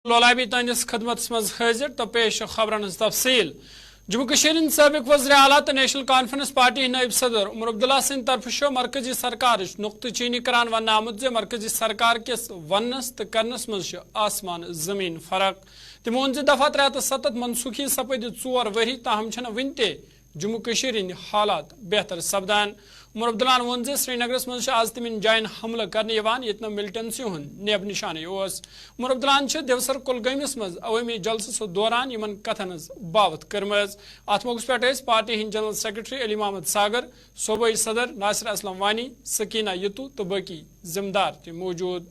لولابی تانس خدمت مز حاضر تو پیش خبرن تفصیل جموں کشمیر سابق وزیر اعلیٰ تو نیشنل کانفرنس پارٹی نائب صدر عمر عبداللہ سند طرف مرکزی سرکار نقطہ چینی کران ون آمت مرکزی سرکار کس ونس تو کرنس مز آسمان زمین فرق تمو وون دفعہ 307 منسوخی سپد 4 وری تاہم چھن ون تہ جموں کشمیر ہند حالات بہتر سپدان عمر عبداللہ وون سری نگرس مز آز تم جائن حملہ کرنے یت ملٹنسی ہند نیب نشانے عمر عبداللہ دیوسر کلگامس مز عوامی جلسہ دوران ان کتھن باوت کرم ات موقع پہ پارٹی ہند جنرل سیکرٹری علی محمد ساگر صوبائی صدر ناصر اسلم وانی سکینہ یتو تو باقی ذمہ دار تہ موجود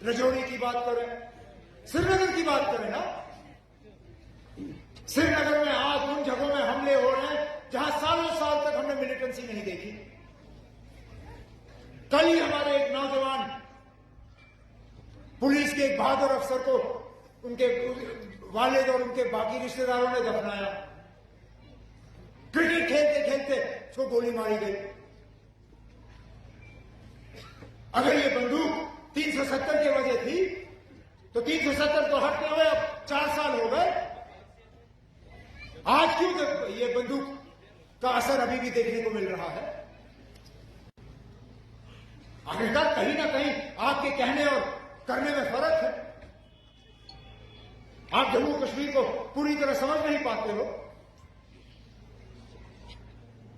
رجوری کی بات کریں، سری نگر کی بات کریں نا۔ سری نگر میں آج ان جگہوں میں حملے ہو رہے ہیں جہاں سالوں سال تک ہم نے ملیٹنسی نہیں دیکھی۔ کل ہی ہمارے ایک نوجوان پولیس کے ایک بہادر افسر کو ان کے والد اور ان کے باقی رشتہ داروں نے دفنایا۔ کرکٹ کھیلتے کھیلتے اس کو گولی ماری گئی۔ اگر یہ بندوق 370 کی وجہ تھی تو 370 تو ہٹتے ہوئے اب 4 سال ہو گئے۔ آج کیوں یہ بندوق کا اثر ابھی بھی دیکھنے کو مل رہا ہے؟ آخرکار کہیں نہ کہیں آپ کے کہنے اور کرنے میں فرق ہے۔ آپ جموں کشمیر کو پوری طرح سمجھ نہیں پاتے ہو،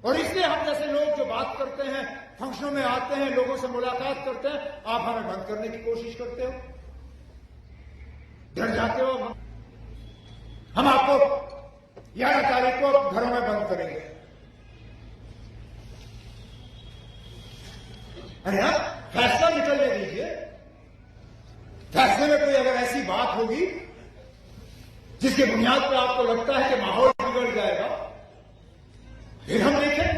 اور اس لیے ہم جیسے لوگ جو بات کرتے ہیں، فنکشنوں میں آتے ہیں، لوگوں سے ملاقات کرتے ہیں، آپ ہمیں بند کرنے کی کوشش کرتے ہو، ڈر جاتے ہو۔ ہم آپ کو 11 تاریخ کو گھروں میں بند کریں گے۔ ارے ہاں، فیصلہ نکلنے دیجیے۔ فیصلے میں کوئی اگر ایسی بات ہوگی جس کے بنیاد پہ آپ کو لگتا ہے کہ ماحول بگڑ جائے گا، پھر ہم دیکھیں۔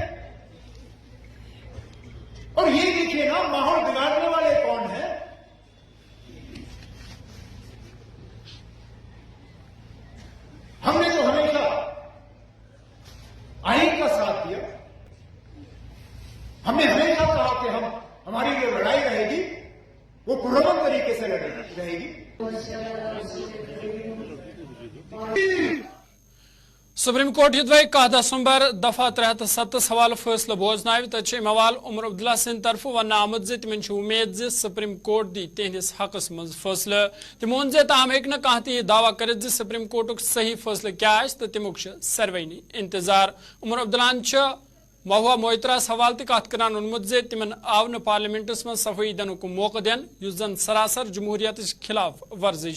اور یہ دیکھیے نا، ماحول بگاڑنے والے کون ہیں؟ ہم نے تو ہمیشہ آئین کا ساتھ دیا۔ ہم نے ہمیشہ کہا کہ ہماری جو لڑائی رہے گی وہ پرامن طریقے سے رہے گی۔ سپریم کورٹ ہدوے 1 دسمبر دفعہ 307 حوالہ فیصلہ بوزنائے تو حوالہ عمر عبداللہ سند طرف ون آمت تمن امید سپریم کورٹ دی تہندس حقس مز فیصلہ۔ تمو وون تاہم ہیکہ نہ کانہہ تہ دعوی کرت سپریم کورٹک صحیح فیصلہ کیا تو تمیک سروے انتظار۔ عمر عبداللہ مہوا موئتراس حوالہ تہ کت کران وونمت تمن آو نہ پارلیمنٹس مز صفائی دنک موقع دین یس زن سراسر جمہوریت خلاف ورزی۔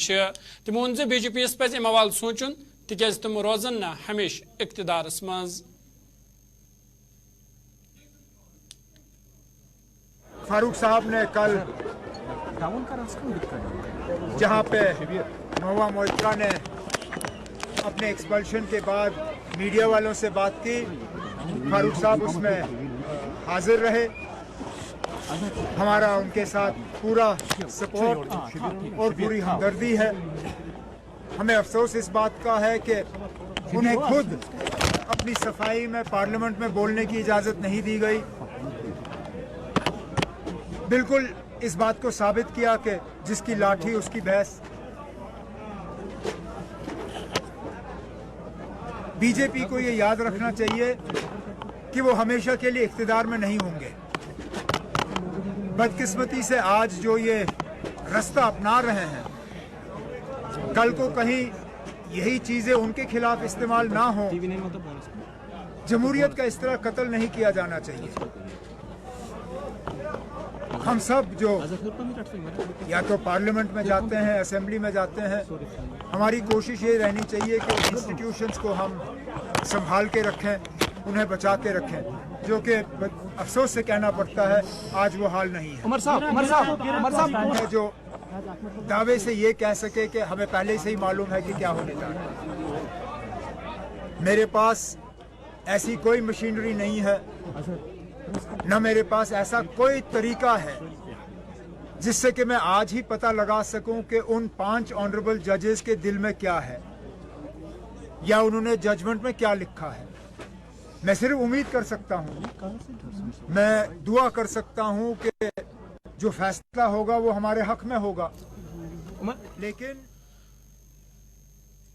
تمو وون بی جے پی یس پز ام حوالہ سوچن تکیاز تم روزن نہ ہمیشہ اقتدارس مز۔ فاروق صاحب نے کل جہاں پہ مہوا موئترا نے اپنے ایکسپلشن کے بعد میڈیا والوں سے بات کی، فاروق صاحب اس میں حاضر رہے۔ ہمارا ان کے ساتھ پورا سپورٹ اور پوری ہمدردی ہے۔ ہمیں افسوس اس بات کا ہے کہ انہیں خود اپنی صفائی میں پارلیمنٹ میں بولنے کی اجازت نہیں دی گئی۔ بالکل اس بات کو ثابت کیا کہ جس کی لاٹھی اس کی بھینس۔ بی جے پی کو یہ یاد رکھنا چاہیے کہ وہ ہمیشہ کے لیے اقتدار میں نہیں ہوں گے۔ بدقسمتی سے آج جو یہ رستہ اپنا رہے ہیں، کل کو کہیں یہی چیزیں ان کے خلاف استعمال نہ ہوں۔ جمہوریت کا اس طرح قتل نہیں کیا جانا چاہیے۔ ہم سب جو یا تو پارلیمنٹ میں جاتے ہیں، اسمبلی میں جاتے ہیں، ہماری کوشش یہ رہنی چاہیے کہ انسٹیٹیوشنز کو ہم سنبھال کے رکھیں، انہیں بچا کے رکھیں، جو کہ افسوس سے کہنا پڑتا ہے آج وہ حال نہیں ہے۔ عمر صاحب جو دعوے سے یہ کہہ سکے کہ ہمیں پہلے سے ہی معلوم ہے کہ کیا ہونے جا رہا ہے۔ میرے پاس ایسی کوئی مشینری نہیں ہے، نہ میرے پاس ایسا کوئی طریقہ ہے जिससे कि मैं आज ही पता लगा सकूं कि उन 5 ऑनरेबल जजेस के दिल में क्या है या उन्होंने जजमेंट में क्या लिखा है। मैं सिर्फ उम्मीद कर सकता हूं, मैं दुआ कर सकता हूं कि जो फैसला होगा वो हमारे हक में होगा। लेकिन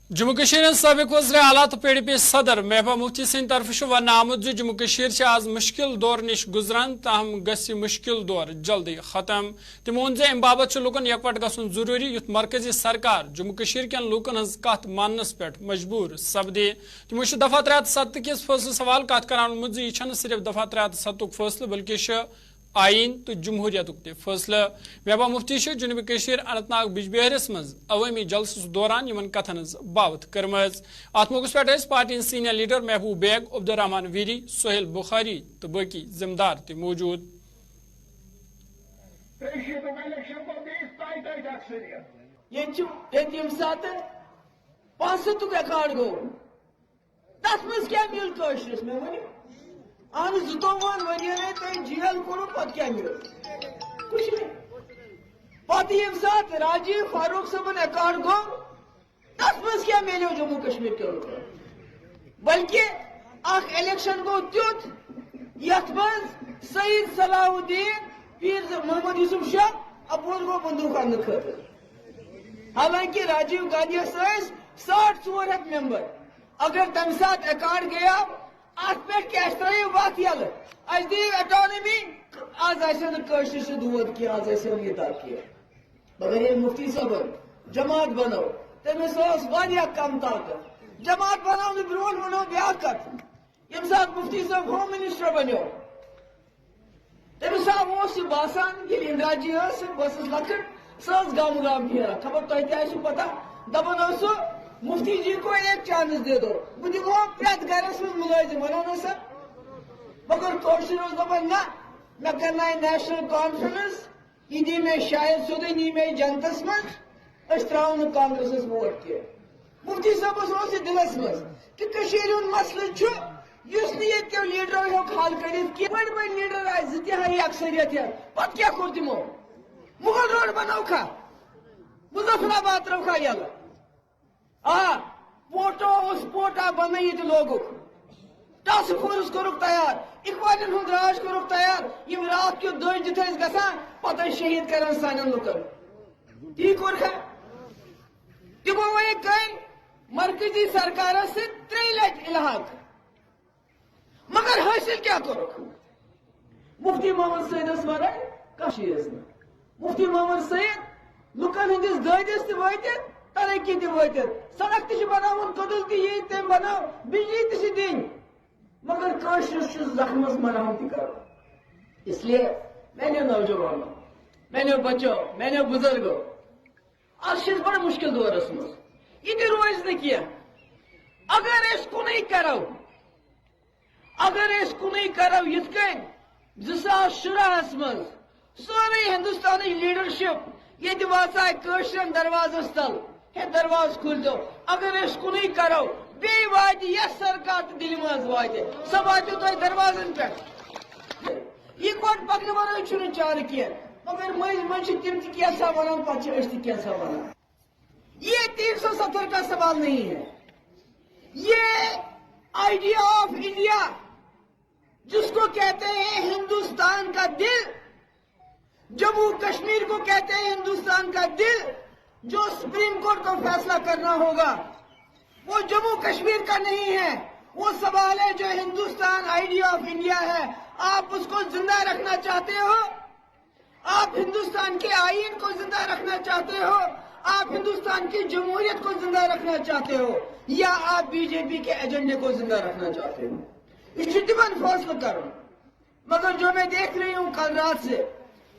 जम्मू कश्मीर सबक वज़ीर आला तो PDP सदर महबूबा मुफ्ती सिंह तरफ वन आमुत जम्मू कश्मीर आज मुश्किल दौर निश गुजरान ताहम गसी मुश्किल दौर जल्दी खत्म। तम वोन अम बाबत लुकन यकवट गसन जरूरी युथ मरकजी सरकार जम्मू कश्मीर कन लुकन हज कत मानस पे मजबूर सपदे। तमो दफा 307 किस फैसले सवाल कत करान यह सिर्फ दफा 307 फैसले बल्कि आइन तो जमहूरियत फैसले। महबूबा मुफ्ती जनूबी कश्मीर अनंतनाग बिजबिहरस मज अवामी जलसस दौरान इन कथन बावत कर्म। अत मौके पे पार्टी सीनियर लीडर महबूब बेग, अब्दुर्रहमान वीरी, सोहेल बुखारी तो बाकी जिम्मेदार थे मौजूद। आन जुतोवन वनियने तो जेल कोरो पत क्या मिलो कुछ नहीं। पत ये साथ राजीव फारूक सबन अकाउंट गो 10 मस क्या मिलो जम्मू कश्मीर के लोग, बल्कि आख इलेक्शन को त्युत यथमज सईद सलाहुद्दीन पीर मोहम्मद यूसुफ शाह अपोन को बंदूक आने खतर। हालांकि राजीव गांधी 60 मेंबर अगर तम साथ अकाउंट गया आज पे कैश बात यल आज दी ऑटोनॉमी आज ऐसे दूध की आज ऐसे ये किया। मगर ये मुफ्ती साहब जमात बनो तमिस कम ताकत जमात बनाओ ब्रो बनो ब्या कत यम साथ मुफ्ती साहब होम मिनिस्टर बनो तमिस बासान ये इंदिरा जी बस लकट सज गाम गाम फेरा खबर तुम पता दपान मुफ्ती जी को एक चांस दे दो बह दिमो प्रत गरस मज मुलाजिम वनो ना सर। मगर कौशल दपान ना मे करना नेशनल कॉन्फ्रेंस यह दी मे शायद सोदे नी मे जनतस मज त्रो कांग्रेस वोट की। मुफ्ती साहब दिलस मज कि मसल लीडर हल कर बड़ बड़ लीडर आए जिहाई अक्सरियत पत क्या कोर दिमो मुगल रोड बनौखा मुजफ्फराबाद त्रोखा यल पोटो उस पोटा बन लोगो टास्क फोर्स कोरुक तैयार इकबाल हूं राज कोरुक तैयार यम रात के 2 जिथे गसा पत शहीद कर सान लुकन ती कोर तमो वे कर मरकजी सरकार से 3 लट इलाक मगर हासिल क्या करो। मुफ्ती मोहम्मद सईद वर कशीर मुफ्ती मोहम्मद सईद लुकन हंदिस ददिस त तरक्की व सड़क तनावन कदल तम बनाओ बिजली दिन मगर जख्मस मरहम करो। इसलिए मैंने नौजवानों मैंने बच्चों मैंने बुजुर्गों आज बड़ मुश्किल दौरस मज यह रोज न अगर कुन करो यथ 2017 मज सोरे हिंदुस्तान लीडरशिप ये वासा कशरन दरवाजस तल है दरवाज खुल दो अगर कुन करो बे वात यह सरकार तो दिल मज वात सह वात तुम दरवाजन पे यह कोट पकन वन चार की मगर मज मज तम तसा वन पा वन। ये 370 का सवाल नहीं है, ये आइडिया ऑफ इंडिया जिसको कहते हैं हिंदुस्तान का दिल, जम्मू कश्मीर को कहते हैं हिंदुस्तान का दिल, जो सुप्रीम कोर्ट को फैसला करना होगा वो जम्मू कश्मीर का नहीं है। वो सवाल है जो हिंदुस्तान आइडिया ऑफ इंडिया है, आप उसको जिंदा रखना चाहते हो, आप हिंदुस्तान के आईन को जिंदा रखना चाहते हो, आप हिंदुस्तान की जमहूरियत को जिंदा रखना चाहते हो, या आप बीजेपी के एजेंडे को जिंदा रखना चाहते हो। इज्तिमान फैसला करो। मगर जो मैं देख रही हूं कल रात से,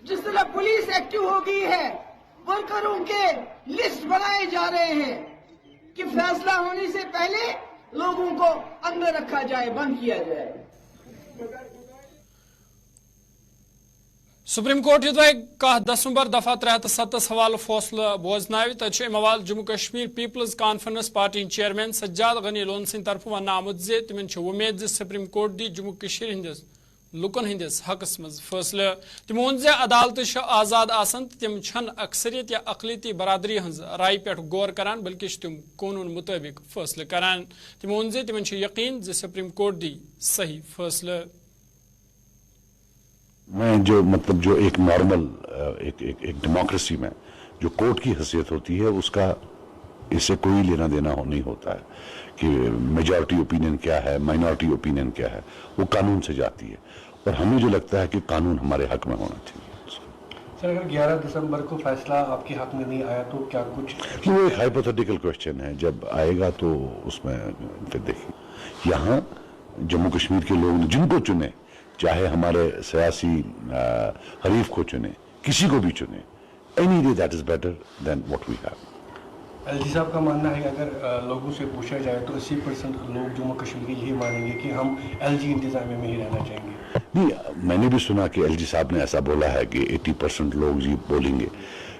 जिस तरह पुलिस एक्टिव हो गई है, वर्करों के लिस्ट बनाए जा रहे हैं कि फैसला होने से पहले लोगों को अंदर रखा जाए, बंद किया जाए। सुप्रीम कोर्ट युद्ध कह दिसंबर दफा 307 हवाल फैसला बोजनाव तम हवाल Jammu Kashmir people's conference party chairman Sajjad Gani Lone तरफ वन आमुत तिमन उम्मीद सुप्रीम कोर्ट दी जम्मू कश्मीर हंदिस لکن ہندس حقس مز فیصلہ تمو وون زِ عدالت آزاد آسان تم چھن اکثریت یا اقلیتی برادری ہز رائے پہ غور کران بلکہ تم قانون مطابق فیصلہ کران تمو وون زِ تمن یقین زِ سپریم کورٹ دی صحیح فیصلہ. میں جو ایک نارمل ایک ڈیموکریسی میں جو کورٹ کی حیثیت ہوتی ہے اس کا اس سے کوئی لینا دینا نہیں ہوتا ہے کہ میجورٹی اوپینین کیا ہے مائنورٹی اوپینین کیا ہے, وہ قانون سے جاتی ہے اور ہمیں جو لگتا ہے کہ قانون ہمارے حق میں ہونا چاہیے. سر اگر 11 دسمبر کو فیصلہ آپ کے حق میں نہیں آیا تو کیا کچھ وہ ایک ہائپوتھیٹیکل کوشچن ہے, جب آئے گا تو اس میں پھر دیکھیں. یہاں جموں کشمیر کے لوگ نے جن کو چنے, چاہے ہمارے سیاسی حریف کو چنے, کسی کو بھی چنے, any day that is better than what we have. L G صاحب کا ماننا ہے کہ اگر لوگوں سے پوچھا جائے تو 80% لوگ جموں کشمیر کے یہی مانیں گے کہ ہم ایل جی انتظامیہ میں ہی رہنا چاہیں گے. نہیں, میں نے بھی سنا کہ ایل جی صاحب نے ایسا بولا ہے کہ 80% لوگ جی بولیں گے,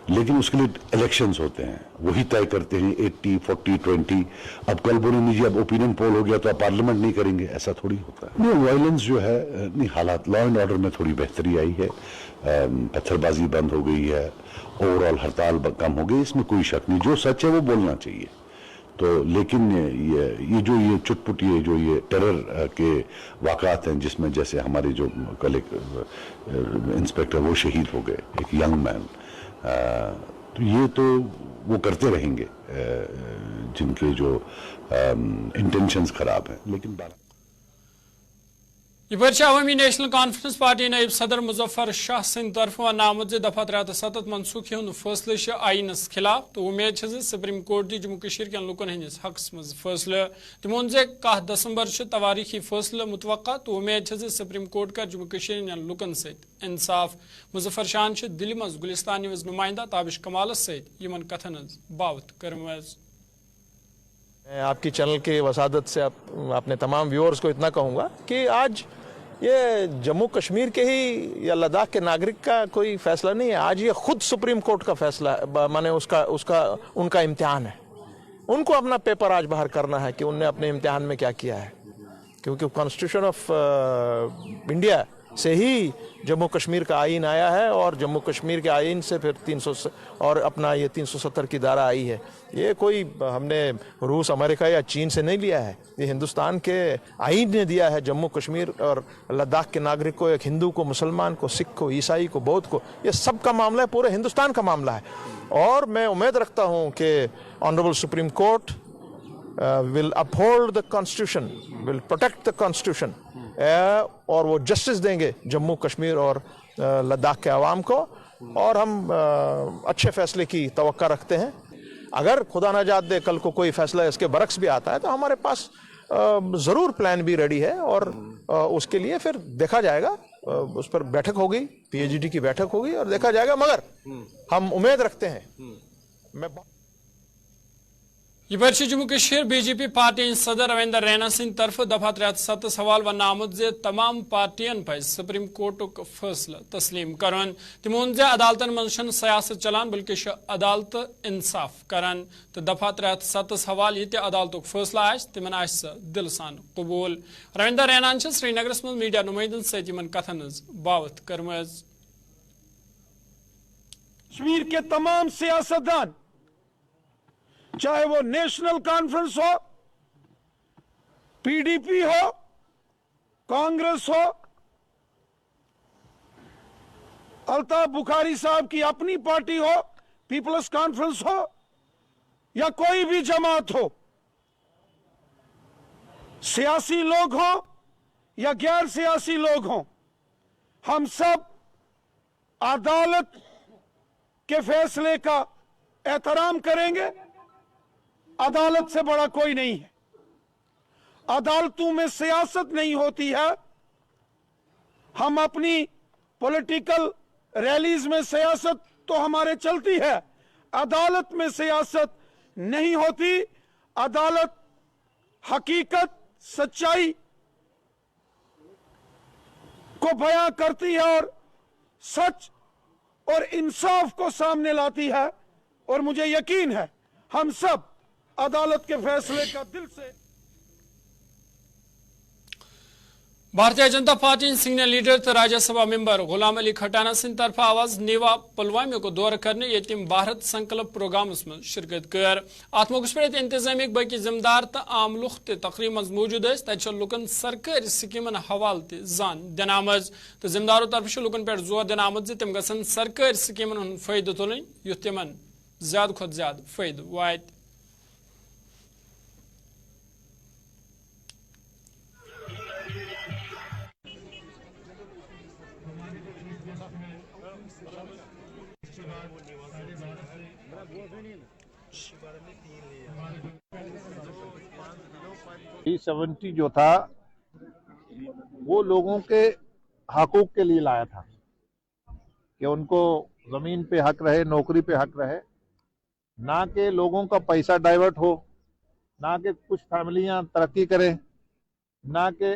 لیکن اس کے لیے الیکشنز ہوتے ہیں, وہی طے کرتے ہیں 80, 40, 20. اب کل بولیں گے جی اب اوپینین پول ہو گیا تو آپ پارلیمنٹ نہیں کریں گے, ایسا تھوڑی ہوتا ہے. نہیں, وائلنس جو ہے, نہیں, حالات لا اینڈ آرڈر میں تھوڑی بہتری آئی ہے, پتھر بازی بند ہو گئی ہے, اوور آل ہڑتال کم ہو گئی, اس میں کوئی شک نہیں. جو سچ ہے وہ بولنا چاہیے. تو لیکن یہ چٹ پٹ یہ ٹیرر کے واقعات ہیں جس میں جیسے ہمارے جو کل ایک انسپیکٹر وہ شہید ہو گئے, ایک ینگ مین, تو یہ تو وہ کرتے رہیں گے جن کے جو انٹینشنز خراب ہیں. لیکن یہ عوامی نیشنل کانفرنس پارٹی نائب صدر مظفر شاہ سند طرف ونامت دفعہ 307 منسوخی ہند فیصلہ آئینس خلاف تو امید سپریم کورٹ دی جموں کشمیر کن لکن ہندس حقس مز فیصلہ. تمو وون 10 دسمبر تواریخی فیصلہ متوقع تو امید سپریم کورٹ کر جموں کشمیر لکن ست انصاف. مظفر شاہ دلی مز گلستان نیوز نمائندہ تابش کمالس ست یمن کتھن باوت کرمز. میں آپ کی چینل کی وسادت سے اپنے تمام ویورز کو اتنا کہوں گا کہ آج یہ جموں کشمیر کے ہی یا لداخ کے ناگرک کا کوئی فیصلہ نہیں ہے, آج یہ خود سپریم کورٹ کا فیصلہ ہے, مانے ان کا امتحان ہے. ان کو اپنا پیپر آج باہر کرنا ہے کہ انہوں نے اپنے امتحان میں کیا کیا ہے, کیونکہ کانسٹیٹیوشن آف انڈیا سے ہی جموں کشمیر کا آئین آیا ہے اور جموں کشمیر کے آئین سے پھر 300 اور اپنا یہ 370 کی دھارا آئی ہے. یہ کوئی ہم نے روس, امریکہ یا چین سے نہیں لیا ہے, یہ ہندوستان کے آئین نے دیا ہے جموں کشمیر اور لداخ کے ناگرک کو, ایک ہندو کو, مسلمان کو, سکھ کو, عیسائی کو, بودھ کو. یہ سب کا معاملہ ہے, پورے ہندوستان کا معاملہ ہے. اور میں امید رکھتا ہوں کہ honourable supreme court will uphold the constitution, will protect the constitution, اور وہ جسٹس دیں گے جموں کشمیر اور لداخ کے عوام کو, اور ہم اچھے فیصلے کی توقع رکھتے ہیں. اگر خدا نجات دے کل کو کوئی فیصلہ اس کے برعکس بھی آتا ہے تو ہمارے پاس ضرور پلان بھی ریڈی ہے, اور اس کے لیے پھر دیکھا جائے گا, اس پر بیٹھک ہوگی, پی ایچ ڈی کی بیٹھک ہوگی اور دیکھا جائے گا. مگر ہم امید رکھتے ہیں. یہ برچہ Jammu Kashmir B J P party صدر رویندر رینا سند طرف دفعہ 307 سوال ون آمت تمام پارٹین پہ سپریم کورٹ فیصلہ تسلیم کرن. تمو وون عدالتن من سیاست چلان بلکہ عدالت انصاف کران تو دفعہ 307 حوالہ یہ عدالت فیصلہ آس تمن آس دل سان قبول. رویندر رینان سری نگرس من میڈیا نمائندن ستن کتھن باوت کرمز. کشمیر کے تمام سیاستدان, چاہے وہ نیشنل کانفرنس ہو, پی ڈی پی ہو, کانگریس ہو, الطاف بخاری صاحب کی اپنی پارٹی ہو, پیپلز کانفرنس ہو, یا کوئی بھی جماعت ہو, سیاسی لوگ ہوں یا غیر سیاسی لوگ ہوں, ہم سب عدالت کے فیصلے کا احترام کریں گے. عدالت سے بڑا کوئی نہیں ہے. عدالتوں میں سیاست نہیں ہوتی ہے. ہم اپنی پولیٹیکل ریلیز میں سیاست تو ہمارے چلتی ہے, عدالت میں سیاست نہیں ہوتی. عدالت حقیقت, سچائی کو بیان کرتی ہے اور سچ اور انصاف کو سامنے لاتی ہے, اور مجھے یقین ہے ہم سب عدالت کے فیصلے کا دل سے. Bharatiya Janata party senior leader तो राज्यसभा मेंबर गुलाम अली खटाना सिंह तरफ आवाज नेवा पुलवामा को दौर करने यतिम भारत संकल्प प्रोग्रामस में शिरकत कर अत मौके पे इंतजामिक बाकी जिम्मेदार तो आम लुख तकरीब मज मौजूद तक लुकन सरकारी स्कीमन हवाल जान दिन आमज तो जिम्मेदारों तरफ लुकन पे जोर दिन आमद तम गसन सरकारी स्कीमन हूं फायदे तुलन युथ तिमन ज्यादा खुद ज्यादा फायदे वात। E70 जो था वो लोगों के हकूक के लिए लाया था कि उनको जमीन पे हक रहे, नौकरी पे हक रहे, ना कि लोगों का पैसा डाइवर्ट हो, ना कि कुछ फैमिलियां तरक्की करें, ना कि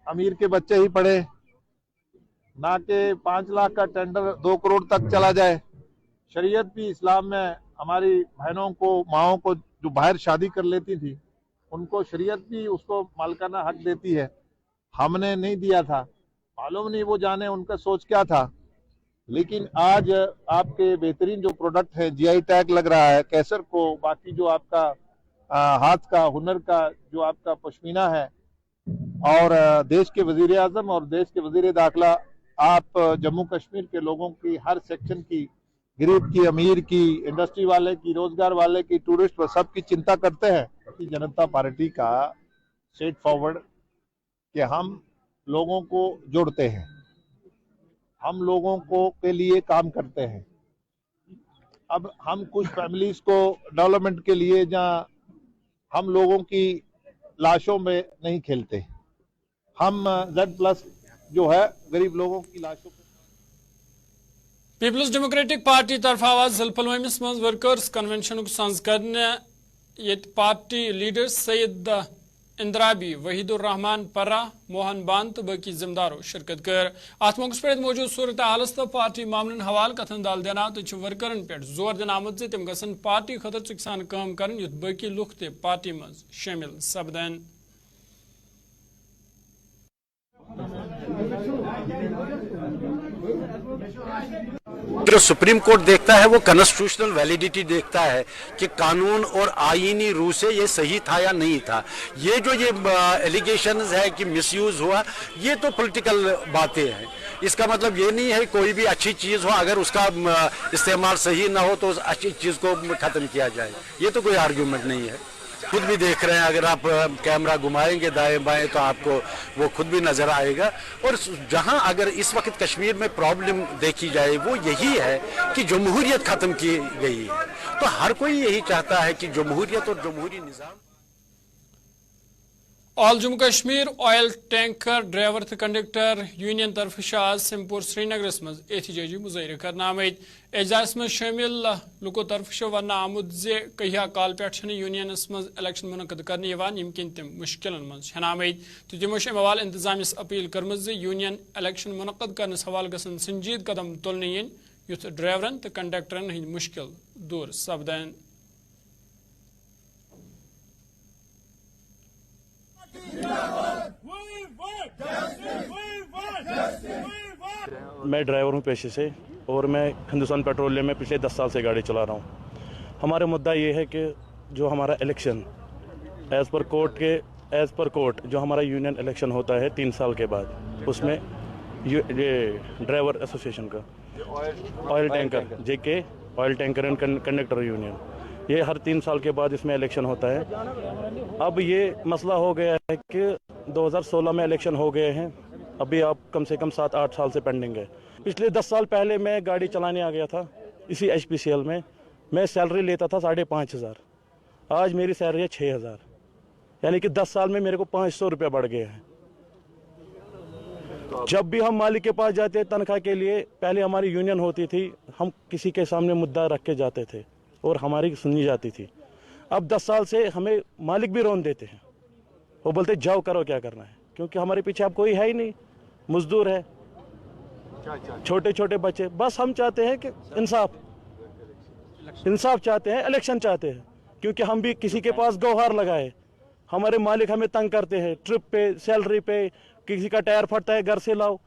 अमीर के बच्चे ही पढ़े, ना कि 5 लाख का टेंडर 2 करोड़ तक चला जाए। शरीयत भी इस्लाम में हमारी बहनों को, माओं को जो बाहर शादी कर लेती थी, उनको शरीयत भी उसको मालिकाना हक देती है। हमने नहीं दिया था, मालूम नहीं वो जाने उनका सोच क्या था। लेकिन आज आपके बेहतरीन जो प्रोडक्ट है, जीआई टैग लग रहा है कैसर को, बाकी जो आपका हाथ का हुनर का जो आपका पश्मीना है, और देश के वजीर आजम और देश के वजीर दाखिला आप जम्मू कश्मीर के लोगों की हर सेक्शन की, गरीब की, अमीर की, इंडस्ट्री वाले की, रोजगार वाले की, टूरिस्ट पर सबकी चिंता करते हैं। जनता पार्टी का स्ट्रेट फॉरवर्ड कि हम लोगों को जोड़ते हैं, हम लोगों को के लिए काम करते हैं। अब हम कुछ फैमिलीज को डेवलपमेंट के लिए जहाँ हम लोगों की लाशों में नहीं खेलते, हम Z+ जो है गरीब लोगों की लाशों पे। पीपल्स डेमोक्रेटिक पार्टी तरफ आवाज पुलवामिस मज वर्कर्स कन्वेंशन सज करने ये पार्टी लीडर सैयद इंद्राबी, वहीदुर रहमान पर्रा, मोहन बान तो बाकी जिम्मेदारों शिरकत कर अत मौके पे मौजूद सूरत हालस तो पार्टी मामलन हवाल कथन दाल देना तो वर्करन पे जोर दिन आमद तम गसन पार्टी खतर चुकसान काम कर युथ बाकी लुक ते पार्टी मज शामिल सपदन। जो सुप्रीम कोर्ट देखता है वो कॉन्स्टिट्यूशनल वैलिडिटी देखता है कि कानून और आईनी रूह से ये सही था या नहीं था। ये जो ये एलिगेशंस है कि मिसयूज हुआ, ये तो पॉलिटिकल बातें हैं। इसका मतलब ये नहीं है कोई भी अच्छी चीज हो, अगर उसका इस्तेमाल सही ना हो तो उस अच्छी चीज को खत्म किया जाए, ये तो कोई आर्ग्यूमेंट नहीं है। खुद भी देख रहे हैं, अगर आप कैमरा घुमाएंगे दाएं बाएं तो आपको वो खुद भी नजर आएगा। और जहां अगर इस वक्त कश्मीर में प्रॉब्लम देखी जाए वो यही है कि जमहूरियत खत्म की गई है। तो हर कोई यही चाहता है कि जमहूरियत और जमहूरी निजाम। All Jammu Kashmir oil tanker driver तो कंडक्टर यूनियन तरफ आज सिमपुर श्रीनगर मज एहतजाजी मुजाहरे करना आमद। एजाज में शामिल लुको तरफ वन आमुद जे कहिया काल पे यूनियनस मज इलेक्शन मुनद करने यमकिन तम मुश्किल मज आमद। तो तमो अमवाल इंतजामियस अपील कर्म यूनियन इलेक्शन मुनद करनस हवाल गसन संजीद कदम तुलने इन युथ ड्राइवरन तो कंडक्टरन हंद मुश्किल दूर सपदन। मैं ड्राइवर हूँ पेशे से और मैं हिंदुस्तान पेट्रोलियम में पिछले 10 साल से गाड़ी चला रहा हूँ। हमारा मुद्दा ये है कि जो हमारा इलेक्शन एज़ पर कोर्ट जो हमारा यूनियन इलेक्शन होता है 3 साल के बाद, उसमें ये ड्राइवर एसोसिएशन का oil tanker JK oil tanker and conductor union, ये हर 3 साल के बाद इसमें इलेक्शन होता है। अब ये मसला हो गया है कि 2016 में इलेक्शन हो गए हैं, अभी आप कम से कम 7-8 साल से पेंडिंग है। पिछले 10 साल पहले मैं गाड़ी चलाने आ गया था इसी HPCL में, मैं सैलरी लेता था 5,500, आज मेरी सैलरी है 6,000, यानी कि 10 साल में मेरे को 500 रुपये बढ़ गए हैं। जब भी हम मालिक के पास जाते तनख्वाह के लिए, पहले हमारी यूनियन होती थी, हम किसी के सामने मुद्दा रख के जाते थे और हमारी सुनी जाती थी। अब 10 साल से हमें मालिक भी रोन देते हैं, वो बोलते जाओ करो क्या करना है, क्योंकि हमारे पीछे अब कोई है ही नहीं, मजदूर है, छोटे छोटे बच्चे। बस हम चाहते हैं कि इंसाफ चाहते हैं, इलेक्शन चाहते हैं, क्योंकि हम भी किसी के पास गौहार लगाए, हमारे मालिक हमें तंग करते हैं, ट्रिप पे, सैलरी पे, किसी का टायर फटता है घर से लाओ,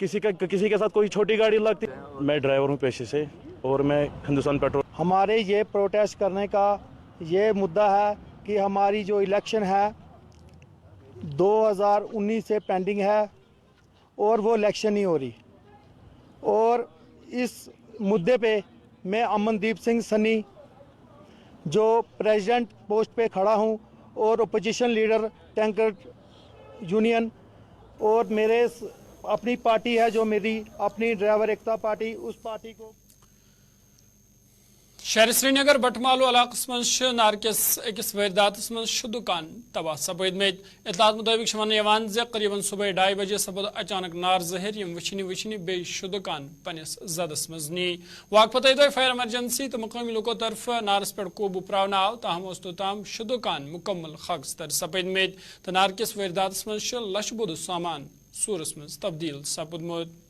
किसी के साथ कोई छोटी गाड़ी लगती। मैं ड्राइवर हूँ पेशे से और मैं हिंदुस्तान पेट्रोल। हमारे ये प्रोटेस्ट करने का ये मुद्दा है कि हमारी जो इलेक्शन है 2019 से पेंडिंग है और वो इलेक्शन नहीं हो रही, और इस मुद्दे पे मैं अमनदीप सिंह सन्नी जो प्रेसिडेंट पोस्ट पे खड़ा हूँ और अपोजिशन लीडर टैंकर यूनियन, और मेरे अपनी पार्टी है जो मेरी अपनी ड्राइवर एकता पार्टी, उस पार्टी को शहर श्रीनगर बटमालू इलाकस मज नारकिस अकिस वारदातस मज दुकान तबाह सपद में इतलात मुताबिक वन करीबन सुबह 2:30 बजे सपद अचानक नार जहर यम वचनी बे दुकान पनिस जदस मज नी वाकपत फायर एमरजेंसी तो मकामी लोगों तरफ नारस पे कोबू प्रावन आव ताहम तोताम दुकान मुकम्मल खाकस तर सपद में तो नारकिस वारदातस मज लशबुद सामान सूरस मज तब्दील सपदमुत।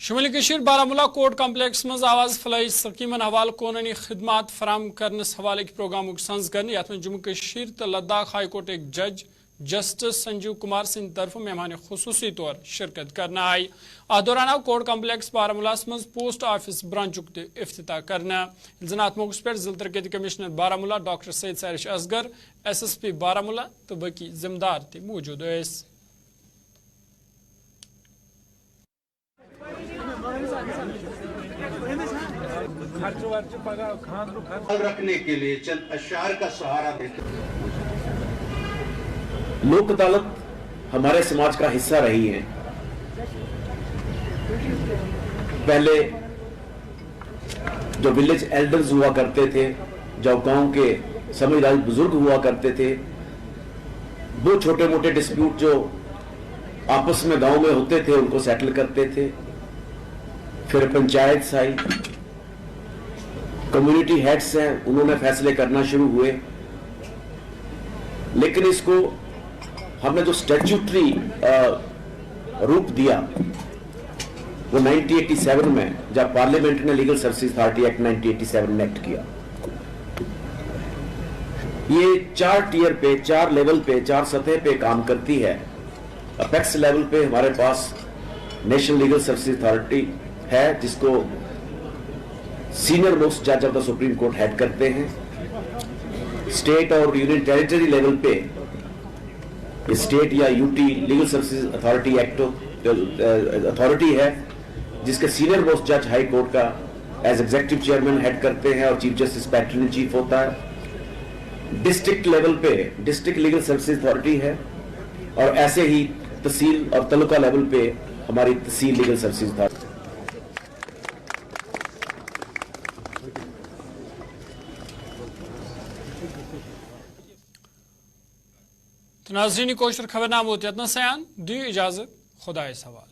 शुमाली कशीर बारामूला कोर्ट कम्प्लेक्स मज आवाज फलाई स्कीमन हवाल कानूनी खिदमात फराम करनस हवाले प्रोग्राम संज कर यथ जम्मू कशीर तो लद्दाख हाई कोर्ट एक जज जस्टिस संजीव कुमार सिंह तरफ मेहमान खुसूसी तौर शिरकत करना आई। अत दौरान आव कोर्ट कम्प्लेक्स बारामूला मज पोस्ट ऑफिस ब्रांचुक इफ्तिताह करना। जना मौके पर जिला तरक्की commissioner Baramulla doctor Syed Sarish Asghar, SSP Baramulla तो बाकी जिम्मेदार तक मौजूद। रखने के लिए चंद अशार का सहारा देते। लोक अदालत हमारे समाज का हिस्सा रही है। पहले जो विलेज एल्डर्स हुआ करते थे, जो गांव के समझदार बुजुर्ग हुआ करते थे, वो छोटे मोटे डिस्प्यूट जो आपस में गांव में होते थे उनको सेटल करते थे। फिर पंचायत आई, कम्युनिटी हेड्स हैं, उन्होंने फैसले करना शुरू हुए। लेकिन इसको हमने जो स्टैट्यूटरी रूप दिया वो 1987 में, जब पार्लियामेंट ने legal services authority act 1987 naked किया। ये 4 टियर पे, 4 लेवल पे, 4 सतह पे काम करती है। अपेक्स लेवल पे हमारे पास नेशनल लीगल सर्विसेज अथॉरिटी है जिसको सीनियर मोस्ट जज of the supreme court head करते हैं। स्टेट और यूनियन टेरिटरी लेवल पे स्टेट या UT legal services authority act authority है जिसके सीनियर मोस्ट जज हाई कोर्ट का एज एग्जीक्यूटिव चेयरमैन हेड करते हैं और chief justice patron in chief होता है। डिस्ट्रिक्ट लेवल पे डिस्ट्रिक्ट लीगल सर्विसेज अथॉरिटी है, और ऐसे ही तहसील और तालुका लेवल पे हमारी तहसील लीगल सर्विसेज अथॉरिटी। नाज़रीन कोशर खबरनामा होती है, इतना सयान दी इजाजत, खुदा सवाल।